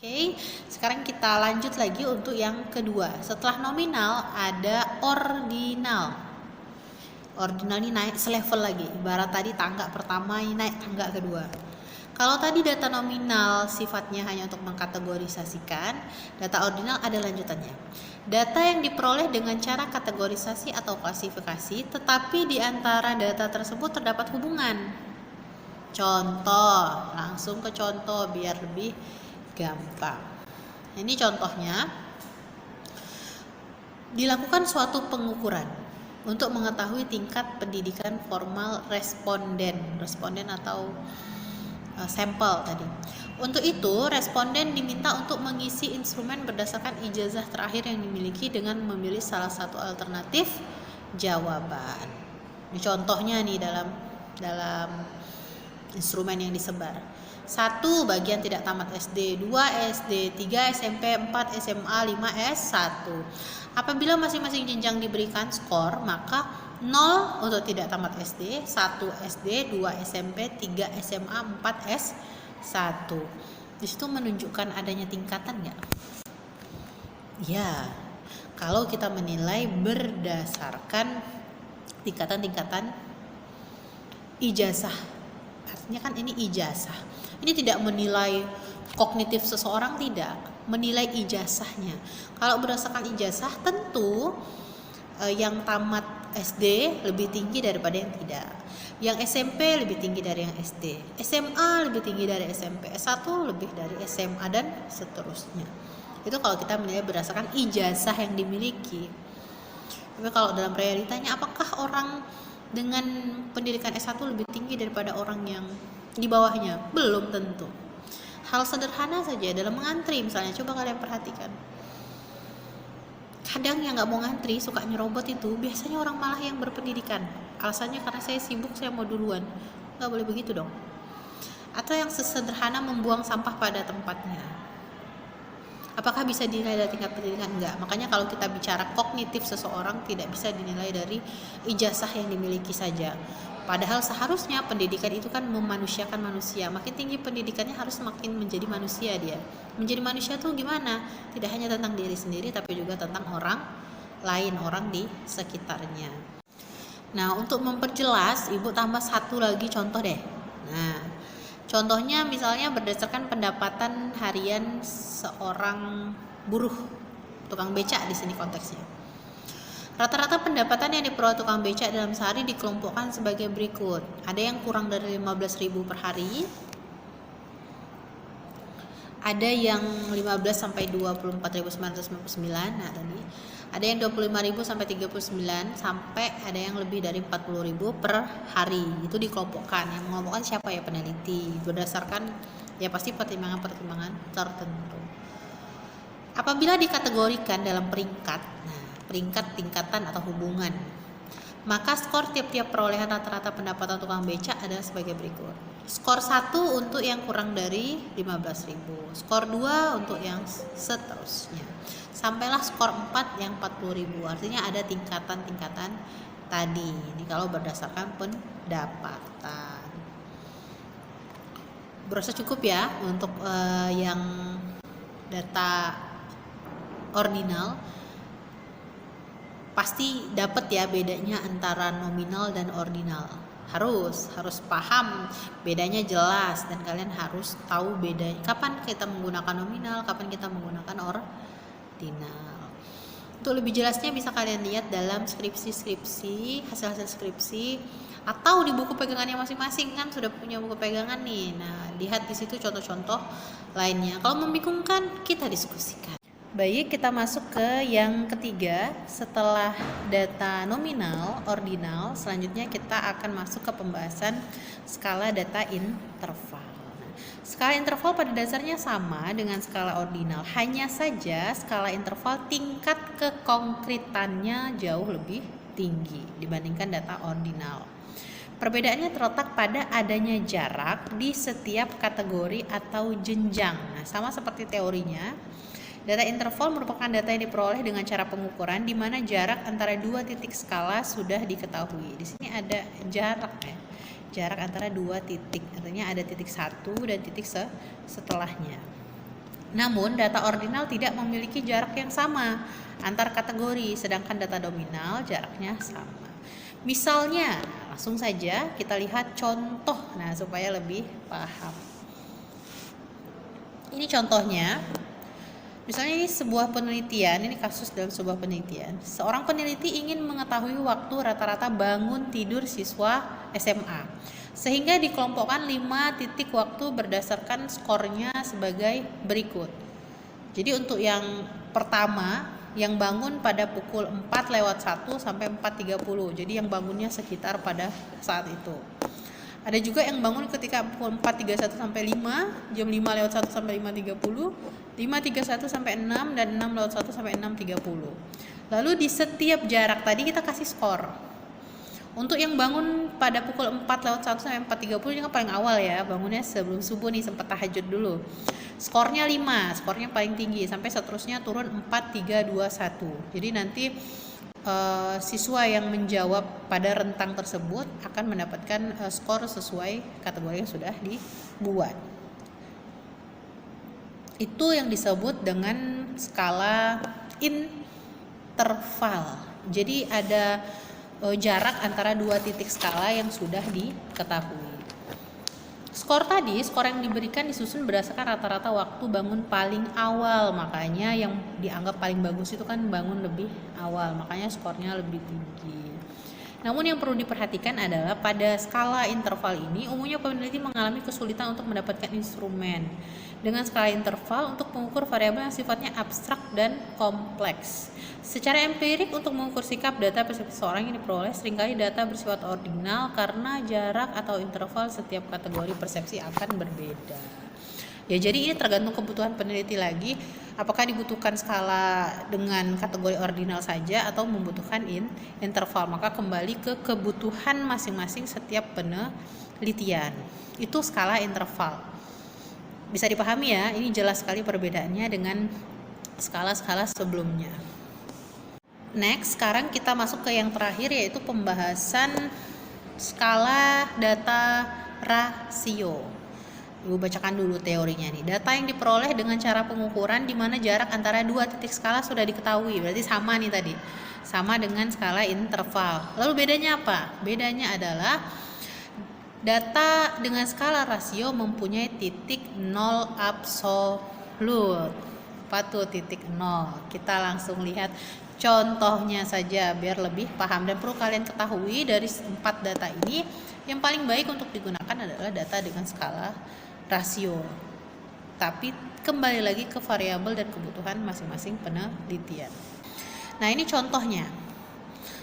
Oke, sekarang kita lanjut lagi untuk yang kedua. Setelah nominal ada ordinal. Ordinal ini naik selevel lagi. Ibarat tadi tangga pertama ini naik tangga kedua. Kalau tadi data nominal sifatnya hanya untuk mengkategorisasikan, data ordinal ada lanjutannya. Data yang diperoleh dengan cara kategorisasi atau klasifikasi, tetapi di antara data tersebut terdapat hubungan. Contoh, langsung ke contoh biar lebih gampang. Ini contohnya, dilakukan suatu pengukuran untuk mengetahui tingkat pendidikan formal responden atau sampel tadi. Untuk itu, responden diminta untuk mengisi instrumen berdasarkan ijazah terakhir yang dimiliki dengan memilih salah satu alternatif jawaban. Ini contohnya nih dalam instrumen yang disebar. 1. Bagian tidak tamat SD, 2. SD, 3. SMP, 4. SMA, 5. S1. Apabila masing-masing jenjang diberikan skor, maka 0 untuk tidak tamat SD, 1 SD, 2 SMP, 3 SMA, 4 S1. Di situ menunjukkan adanya tingkatan nggak? Ya, kalau kita menilai berdasarkan tingkatan-tingkatan ijazah. Artinya kan ini ijazah. Ini tidak menilai kognitif seseorang, tidak, menilai ijazahnya. Kalau berdasarkan ijazah tentu yang tamat SD lebih tinggi daripada yang tidak. Yang SMP lebih tinggi dari yang SD. SMA lebih tinggi dari SMP. S1 lebih dari SMA dan seterusnya. Itu kalau kita menilai berdasarkan ijazah yang dimiliki. Tapi kalau dalam realitanya, apakah orang dengan pendidikan S1 lebih tinggi daripada orang yang di bawahnya? Belum tentu. Hal sederhana saja dalam mengantri misalnya, coba kalian perhatikan. Kadang yang gak mau ngantri, suka nyerobot itu biasanya orang malah yang berpendidikan. Alasannya karena saya sibuk, saya mau duluan. Gak boleh begitu dong. Atau yang sesederhana membuang sampah pada tempatnya. Apakah bisa dinilai dari tingkat pendidikan? Enggak. Makanya kalau kita bicara kognitif seseorang tidak bisa dinilai dari ijazah yang dimiliki saja. Padahal seharusnya pendidikan itu kan memanusiakan manusia. Makin tinggi pendidikannya harus makin menjadi manusia dia. Menjadi manusia tuh gimana? Tidak hanya tentang diri sendiri tapi juga tentang orang lain, orang di sekitarnya. Nah, untuk memperjelas, Ibu tambah satu lagi contoh deh. Nah, contohnya misalnya berdasarkan pendapatan harian seorang buruh, tukang becak di sini konteksnya. Rata-rata pendapatan yang diperoleh tukang becak dalam sehari dikelompokkan sebagai berikut. Ada yang kurang dari 15.000 per hari. Ada yang 15 sampai 24.999. Nah, tadi. Ada yang 25.000 sampai 39 sampai ada yang lebih dari 40.000 per hari. Itu dikelompokkan. Yang mengelompokkan siapa ya? Peneliti. Berdasarkan ya pasti pertimbangan-pertimbangan tertentu. Apabila dikategorikan dalam peringkat, peringkat, tingkatan atau hubungan, maka skor tiap-tiap perolehan rata-rata pendapatan tukang becak adalah sebagai berikut. Skor 1 untuk yang kurang dari 15.000, skor 2 untuk yang seterusnya, sampailah skor 4 yang 40.000. Artinya ada tingkatan-tingkatan tadi. Ini kalau berdasarkan pendapatan. Berasa cukup ya untuk yang data ordinal. Pasti dapat ya bedanya antara nominal dan ordinal. Harus paham bedanya, jelas, dan kalian harus tahu bedanya kapan kita menggunakan nominal, kapan kita menggunakan ordinal. Untuk lebih jelasnya bisa kalian lihat dalam skripsi, hasil-hasil skripsi, atau di buku pegangannya masing-masing, kan sudah punya buku pegangan nih. Nah, lihat di situ contoh-contoh lainnya. Kalau membingungkan, kita diskusikan. Baik, kita masuk ke yang ketiga. Setelah data nominal, ordinal, selanjutnya kita akan masuk ke pembahasan skala data interval. Skala interval pada dasarnya sama dengan skala ordinal, hanya saja skala interval tingkat kekonkretannya jauh lebih tinggi dibandingkan data ordinal. Perbedaannya terletak pada adanya jarak di setiap kategori atau jenjang. Nah, sama seperti teorinya, data interval merupakan data yang diperoleh dengan cara pengukuran di mana jarak antara dua titik skala sudah diketahui. Di sini ada jarak ya. Jarak antara dua titik, artinya ada titik 1 dan titik setelahnya. Namun data ordinal tidak memiliki jarak yang sama antar kategori, sedangkan data nominal jaraknya sama. Misalnya, langsung saja kita lihat contoh, nah supaya lebih paham. Ini contohnya. Misalnya ini sebuah penelitian, ini kasus dalam sebuah penelitian. Seorang peneliti ingin mengetahui waktu rata-rata bangun tidur siswa SMA. Sehingga dikelompokkan 5 titik waktu berdasarkan skornya sebagai berikut. Jadi untuk yang pertama, yang bangun pada pukul 4:01 sampai 4:30. Jadi yang bangunnya sekitar pada saat itu. Ada juga yang bangun ketika pukul 4:31 sampai 5, jam 5:01 sampai 5:30, 5:31 sampai 6, dan 6:01 sampai 6:30. Lalu di setiap jarak tadi kita kasih skor. Untuk yang bangun pada pukul 4:01 sampai 4:30 ini kan paling awal ya, bangunnya sebelum subuh nih, sempat tahajud dulu. Skornya 5, skornya paling tinggi, sampai seterusnya turun 4, 3, 2, 1. Jadi nanti siswa yang menjawab pada rentang tersebut akan mendapatkan skor sesuai kategori yang sudah dibuat. Itu yang disebut dengan skala interval. Jadi ada jarak antara 2 titik skala yang sudah diketahui. Skor tadi, skor yang diberikan disusun berdasarkan rata-rata waktu bangun paling awal. Makanya yang dianggap paling bagus itu kan bangun lebih awal, makanya skornya lebih tinggi. Namun yang perlu diperhatikan adalah pada skala interval ini umumnya peneliti mengalami kesulitan untuk mendapatkan instrumen dengan skala interval untuk mengukur variabel yang sifatnya abstrak dan kompleks. Secara empirik untuk mengukur sikap data persepsi seseorang yang diperoleh seringkali data bersifat ordinal karena jarak atau interval setiap kategori persepsi akan berbeda. Ya, jadi ini tergantung kebutuhan peneliti lagi, apakah dibutuhkan skala dengan kategori ordinal saja atau membutuhkan interval. Maka kembali ke kebutuhan masing-masing setiap penelitian. Itu skala interval. Bisa dipahami ya, ini jelas sekali perbedaannya dengan skala-skala sebelumnya. Next, sekarang kita masuk ke yang terakhir, yaitu pembahasan skala data rasio. Ibu bacakan dulu teorinya nih. Data yang diperoleh dengan cara pengukuran di mana jarak antara 2 titik skala sudah diketahui. Berarti sama nih tadi. Sama dengan skala interval. Lalu bedanya apa? Bedanya adalah data dengan skala rasio mempunyai titik nol absolut. Apa tuh titik nol? Kita langsung lihat contohnya saja biar lebih paham. Dan perlu kalian ketahui dari 4 data ini, yang paling baik untuk digunakan adalah data dengan skala rasio. Tapi kembali lagi ke variabel dan kebutuhan masing-masing penelitian. Nah, ini contohnya.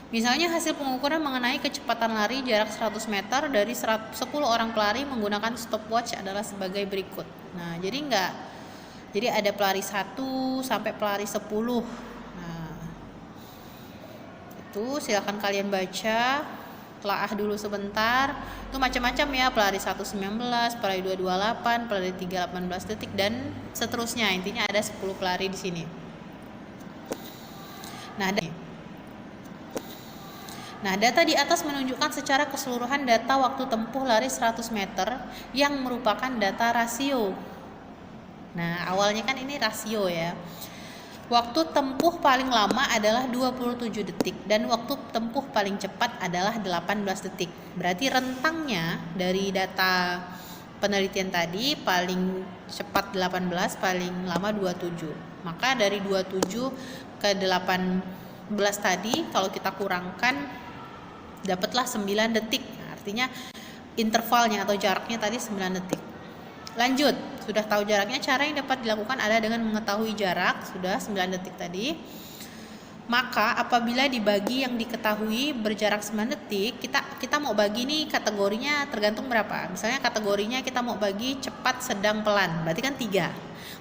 Misalnya hasil pengukuran mengenai kecepatan lari jarak 100 meter dari 10 orang pelari menggunakan stopwatch adalah sebagai berikut. Nah, jadi ada pelari 1 sampai pelari 10. Nah, itu silakan kalian baca, telaah dulu sebentar. Itu macam-macam ya, pelari 1:19, pelari 2:28, pelari 3:18 detik dan seterusnya. Intinya ada 10 pelari di sini. Nah, data di atas menunjukkan secara keseluruhan data waktu tempuh lari 100 meter yang merupakan data rasio. Nah, awalnya kan ini rasio ya. Waktu tempuh paling lama adalah 27 detik dan waktu tempuh paling cepat adalah 18 detik. Berarti rentangnya dari data penelitian tadi paling cepat 18, paling lama 27. Maka dari 27 ke 18 tadi kalau kita kurangkan dapatlah 9 detik. Nah, artinya intervalnya atau jaraknya tadi 9 detik. Lanjut, sudah tahu jaraknya, cara yang dapat dilakukan adalah dengan mengetahui jarak, sudah 9 detik tadi. Maka apabila dibagi yang diketahui berjarak 9 detik, kita mau bagi nih kategorinya tergantung berapa. Misalnya kategorinya kita mau bagi cepat, sedang, pelan, berarti kan 3.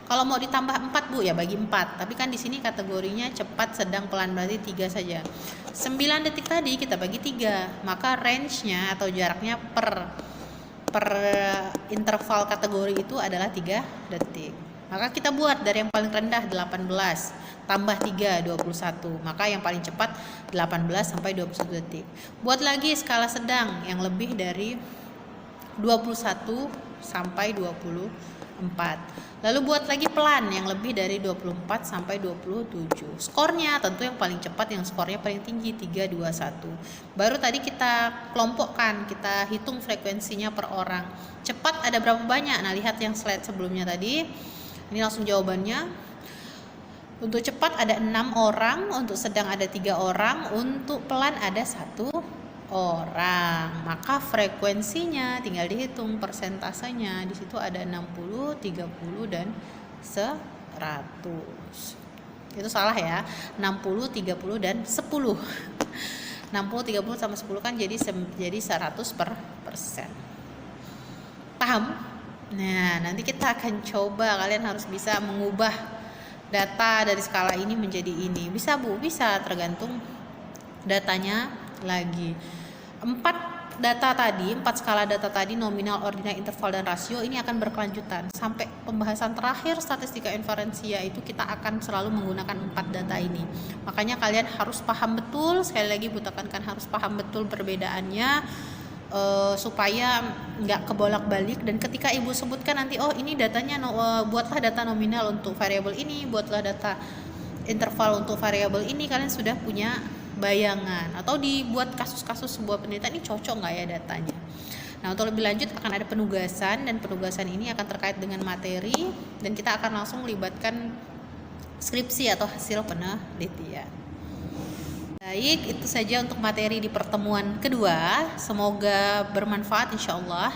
Kalau mau ditambah 4 Bu, ya bagi 4. Tapi kan di sini kategorinya cepat, sedang, pelan, berarti 3 saja. 9 detik tadi kita bagi 3, maka range-nya atau jaraknya per interval kategori itu adalah 3 detik. Maka kita buat dari yang paling rendah 18 tambah 3 21. Maka yang paling cepat 18 sampai 21 detik. Buat lagi skala sedang yang lebih dari 21 sampai 22 4. Lalu buat lagi pelan yang lebih dari 24 sampai 27. Skornya tentu yang paling cepat yang skornya paling tinggi 3, 2, 1. Baru tadi kita kelompokkan, kita hitung frekuensinya per orang. Cepat ada berapa banyak? Nah, lihat yang slide sebelumnya tadi. Ini langsung jawabannya. Untuk cepat ada 6 orang, untuk sedang ada 3 orang, untuk pelan ada 1 orang. Maka frekuensinya tinggal dihitung persentasenya. Di situ ada 60, 30 dan 100. Itu salah ya. 60, 30 dan 10. 60, 30 sama 10 kan jadi 100%. Paham? Nah, nanti kita akan coba, kalian harus bisa mengubah data dari skala ini menjadi ini. Bisa Bu, bisa, tergantung datanya lagi. 4 skala data tadi, nominal, ordinal, interval, dan rasio, ini akan berkelanjutan sampai pembahasan terakhir statistika inferensia. Itu kita akan selalu menggunakan 4 data ini. Makanya kalian harus paham betul, sekali lagi Bu tekankan, harus paham betul perbedaannya, supaya nggak kebolak-balik. Dan ketika Ibu sebutkan nanti, oh ini datanya, buatlah data nominal untuk variabel ini, buatlah data interval untuk variabel ini, kalian sudah punya bayangan. Atau dibuat kasus-kasus sebuah penelitian, ini cocok nggak ya datanya. Nah, untuk lebih lanjut akan ada penugasan, dan penugasan ini akan terkait dengan materi, dan kita akan langsung melibatkan skripsi atau hasil penelitian. Baik, itu saja untuk materi di pertemuan kedua. Semoga bermanfaat insya Allah,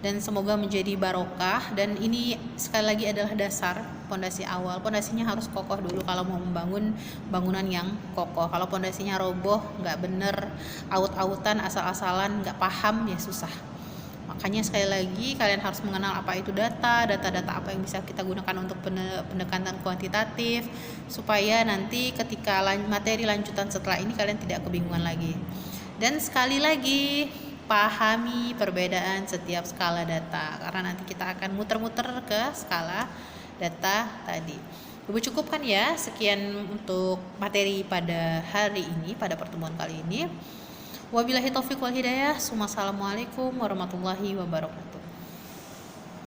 dan semoga menjadi barokah. Dan ini sekali lagi adalah dasar, pondasi awal. Pondasinya harus kokoh dulu kalau mau membangun bangunan yang kokoh. Kalau pondasinya roboh, nggak bener, aut-autan, asal-asalan, nggak paham, ya susah. Makanya sekali lagi kalian harus mengenal apa itu data apa yang bisa kita gunakan untuk pendekatan kuantitatif, supaya nanti ketika materi lanjutan setelah ini kalian tidak kebingungan lagi. Dan sekali lagi, pahami perbedaan setiap skala data, karena nanti kita akan muter-muter ke skala data tadi. Ibu cukupkan ya, sekian untuk materi pada hari ini, pada pertemuan kali ini. Wabillahi taufiq wal hidayah. Assalamualaikum warahmatullahi wabarakatuh.